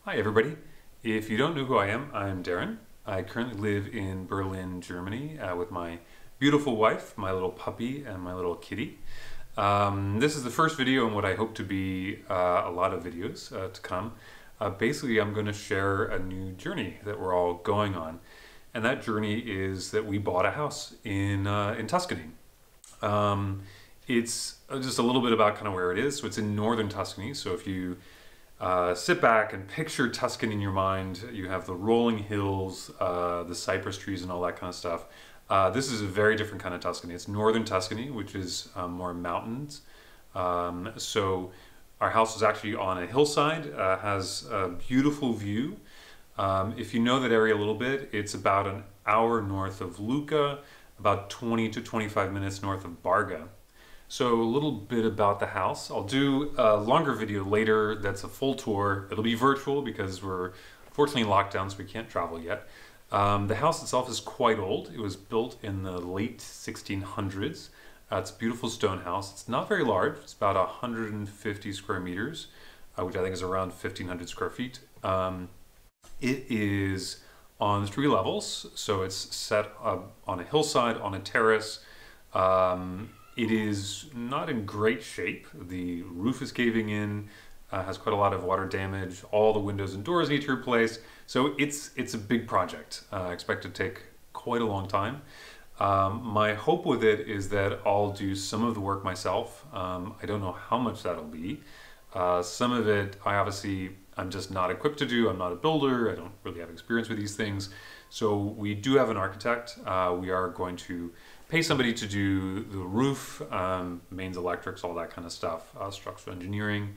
Hi everybody. If you don't know who I am, I'm Darren. I currently live in Berlin, Germany with my beautiful wife, my little puppy, and my little kitty. This is the first video in what I hope to be a lot of videos to come. Basically, I'm going to share a new journey that we're all going on. And that journey is that we bought a house in Tuscany. It's just a little bit about kind of where it is. So it's in Northern Tuscany. So if you sit back and picture Tuscany in your mind, you have the rolling hills, the cypress trees and all that kind of stuff. This is a very different kind of Tuscany. It's Northern Tuscany, which is more mountains. So our house is actually on a hillside, has a beautiful view. If you know that area a little bit, it's about an hour north of Lucca, about 20 to 25 minutes north of Barga. So a little bit about the house. I'll do a longer video later that's a full tour. It'll be virtual because we're fortunately locked down, so we can't travel yet. The house itself is quite old. It was built in the late 1600s. It's a beautiful stone house. It's not very large. It's about 150 square meters, which I think is around 1,500 square feet. It is on 3 levels, so it's set up on a hillside, on a terrace. It is not in great shape. The roof is caving in, has quite a lot of water damage. All the windows and doors need to be replaced. So it's a big project. I expect to take quite a long time. My hope with it is that I'll do some of the work myself. I don't know how much that'll be. Some of it, I'm just not equipped to do. I'm not a builder. I don't really have experience with these things. So we do have an architect. We are going to pay somebody to do the roof, mains, electrics, all that kind of stuff, structural engineering.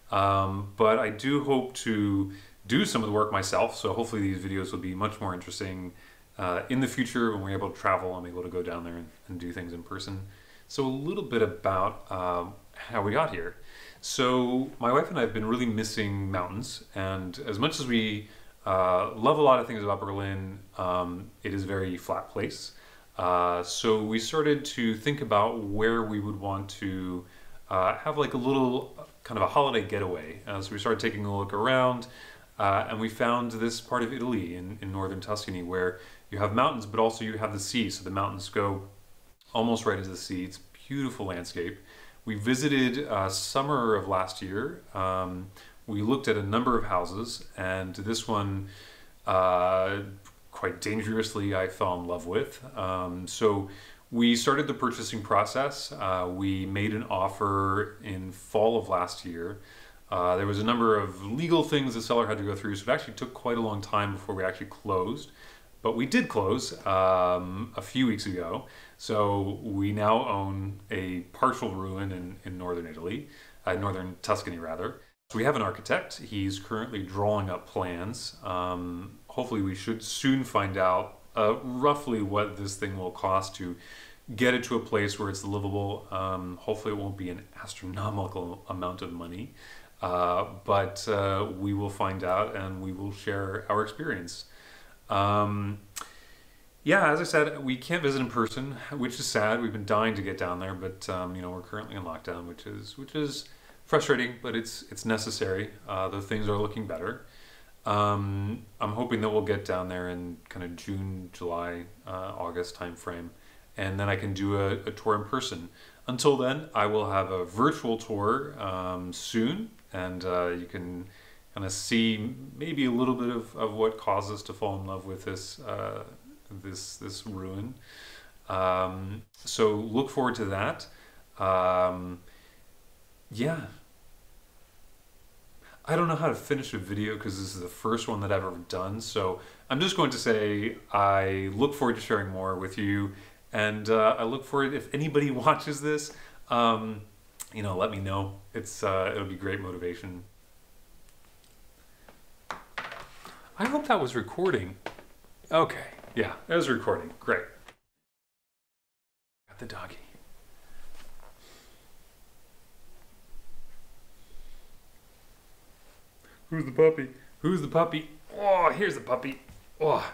But I do hope to do some of the work myself. So hopefully these videos will be much more interesting in the future when we're able to travel. I'm able to go down there and do things in person. So a little bit about how we got here. So my wife and I have been really missing mountains, and as much as we love a lot of things about Berlin, it is a very flat place. So we started to think about where we would want to have like a little kind of a holiday getaway. So we started taking a look around, and we found this part of Italy in Northern Tuscany where you have mountains, but also you have the sea. So the mountains go almost right into the sea. It's a beautiful landscape. We visited summer of last year. We looked at a number of houses, and this one, quite dangerously, I fell in love with. So we started the purchasing process. We made an offer in fall of last year. There was a number of legal things the seller had to go through, so it actually took quite a long time before we actually closed. But we did close a few weeks ago. So we now own a partial ruin in northern Italy, northern Tuscany rather. So we have an architect. He's currently drawing up plans. Hopefully we should soon find out roughly what this thing will cost to get it to a place where it's livable. Hopefully it won't be an astronomical amount of money, but we will find out and we will share our experience. Yeah, as I said, we can't visit in person, which is sad. We've been dying to get down there, but you know, we're currently in lockdown, which is frustrating, but it's necessary. The things are looking better. I'm hoping that we'll get down there in kind of June, July, August timeframe, and then I can do a tour in person. Until then, I will have a virtual tour soon, and you can kind of see maybe a little bit of what caused us to fall in love with this this ruin. So look forward to that. Yeah. I don't know how to finish a video because this is the first one that I've ever done. So I'm just going to say I look forward to sharing more with you, and I look forward, if anybody watches this, you know, let me know. It'll be great motivation. I hope that was recording. Okay, yeah, it was recording. Great. Got the doggy. Who's the puppy? Who's the puppy? Oh, here's the puppy. Oh.